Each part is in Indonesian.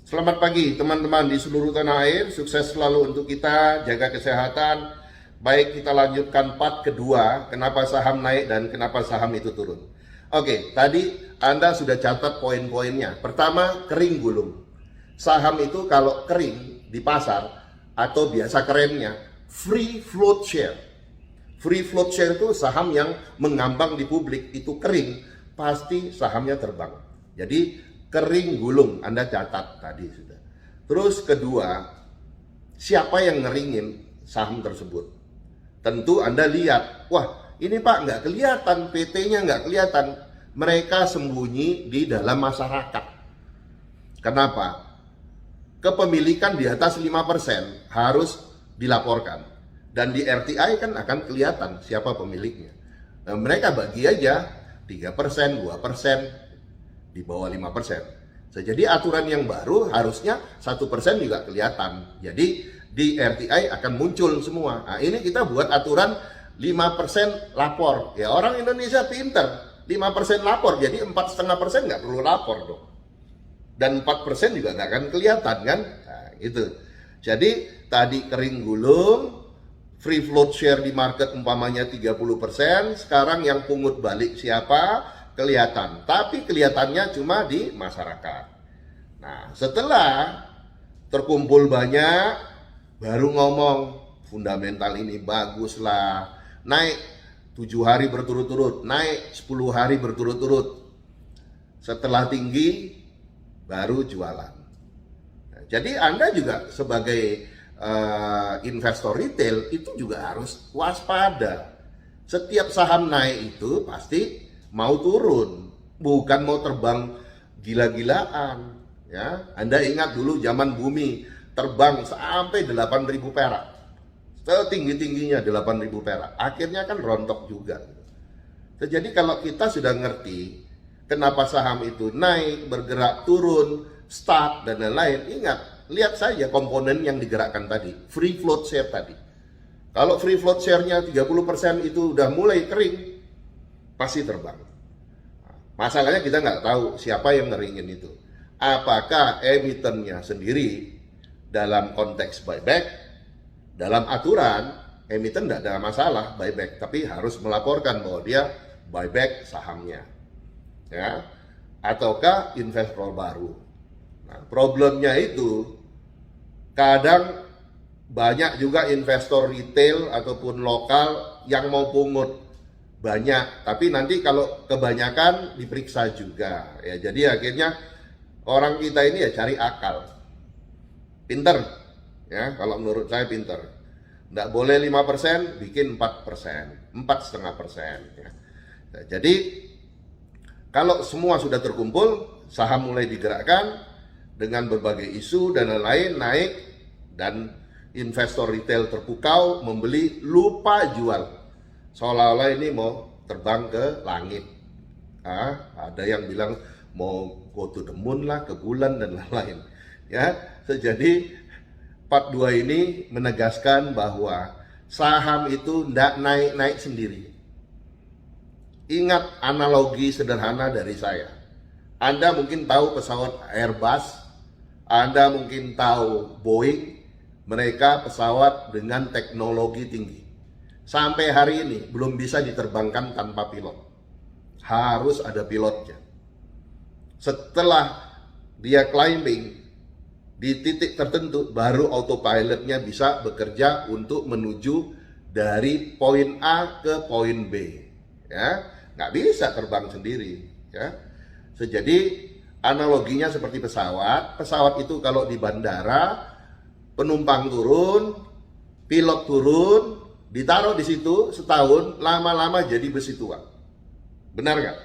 Selamat pagi teman-teman di seluruh tanah air, sukses selalu untuk kita, jaga kesehatan. Baik, kita lanjutkan part kedua, kenapa saham naik dan kenapa saham itu turun. Oke, tadi Anda sudah catat poin-poinnya. Pertama, kering gulung. Saham itu kalau kering di pasar, atau biasa kerennya, free float share. Free float share itu saham yang mengambang di publik, itu kering, pasti sahamnya terbang. Jadi kering gulung, Anda catat tadi sudah. Terus kedua, siapa yang ngeringin saham tersebut? Tentu Anda lihat, wah ini Pak nggak kelihatan, PT-nya nggak kelihatan. Mereka sembunyi di dalam masyarakat. Kenapa? Kepemilikan di atas 5% harus dilaporkan. Dan di RTI kan akan kelihatan siapa pemiliknya. Nah, mereka bagi aja 3%, 2%, di bawah 5%. Jadi aturan yang baru harusnya 1% juga kelihatan. Jadi di RTI akan muncul semua. Nah, ini kita buat aturan 5% lapor. Ya orang Indonesia pinter, 5% lapor. Jadi 4,5% nggak perlu lapor dong. Dan 4% juga nggak akan kelihatan kan? Nah, itu. Jadi tadi kering gulung, free float share di market umpamanya 30%, sekarang yang pungut balik siapa? Kelihatan, tapi kelihatannya cuma di masyarakat. Nah, setelah terkumpul banyak, baru ngomong fundamental ini bagus lah, naik 7 hari berturut-turut, naik 10 hari berturut-turut. Setelah tinggi, baru jualan. Nah, jadi Anda juga sebagai investor retail itu juga harus waspada. Setiap saham naik itu pasti mau turun, bukan mau terbang gila-gilaan. Ya, Anda ingat dulu zaman bumi terbang sampai 8.000 perak, setinggi-tingginya 8.000 perak. Akhirnya kan rontok juga. Jadi kalau kita sudah ngerti kenapa saham itu naik, bergerak, turun, stuck dan lain-lain, ingat, lihat saja komponen yang digerakkan tadi, free float share tadi. Kalau free float share-nya 30% itu udah mulai kering, pasti terbang. Masalahnya kita nggak tahu siapa yang ngeringin itu. Apakah emitennya sendiri dalam konteks buyback? Dalam aturan, emiten tidak ada masalah buyback, tapi harus melaporkan bahwa dia buyback sahamnya. Ya, ataukah investor baru. Nah, problemnya itu kadang banyak juga investor retail ataupun lokal yang mau pungut banyak, tapi nanti kalau kebanyakan diperiksa juga ya. Jadi akhirnya orang kita ini ya cari akal, pinter ya, kalau menurut saya pinter. Nggak boleh 5%, bikin 4%, 4,5% ya. Nah, jadi kalau semua sudah terkumpul, saham mulai digerakkan dengan berbagai isu dan lain-lain naik, dan investor retail terpukau, membeli, lupa jual. Seolah-olah ini mau terbang ke langit. Ada yang bilang mau go to the moon lah, ke bulan dan lain-lain. Ya, jadi part 2 ini menegaskan bahwa saham itu tidak naik-naik sendiri. Ingat analogi sederhana dari saya. Anda mungkin tahu pesawat Airbus, Anda mungkin tahu Boeing. Mereka pesawat dengan teknologi tinggi. Sampai hari ini belum bisa diterbangkan tanpa pilot. Harus ada pilotnya. Setelah dia climbing di titik tertentu, baru autopilotnya bisa bekerja untuk menuju dari poin A ke poin B. Ya, nggak bisa terbang sendiri. Ya, jadi analoginya seperti pesawat. Pesawat itu kalau di bandara, penumpang turun, pilot turun, ditaruh di situ setahun, lama-lama jadi besi tua. Benar nggak?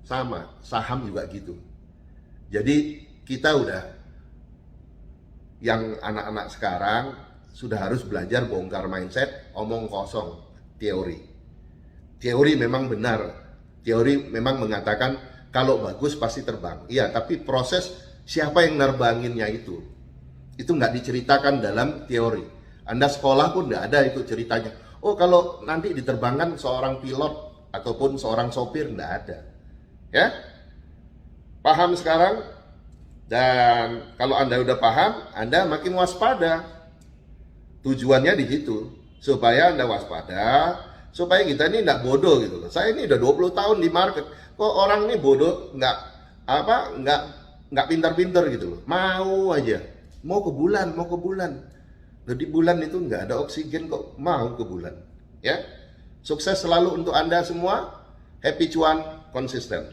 Sama, saham juga gitu. Jadi kita udah, yang anak-anak sekarang sudah harus belajar bongkar mindset, omong kosong, teori. Teori memang benar, teori memang mengatakan kalau bagus pasti terbang. Iya, tapi proses siapa yang nerbanginnya itu nggak diceritakan dalam teori. Anda sekolah pun nggak ada itu ceritanya. Oh, kalau nanti diterbangkan seorang pilot ataupun seorang sopir, nggak ada. Ya, paham sekarang? Dan kalau Anda udah paham, Anda makin waspada. Tujuannya di situ, supaya Anda waspada, supaya kita ini nggak bodoh gitu loh. Saya ini udah 20 tahun di market, kok orang ini bodoh, nggak pintar-pintar gitu loh. Mau aja, mau ke bulan. Loh, di bulan itu nggak ada oksigen kok mau ke bulan. Ya, sukses selalu untuk Anda semua. Happy cuan, konsisten.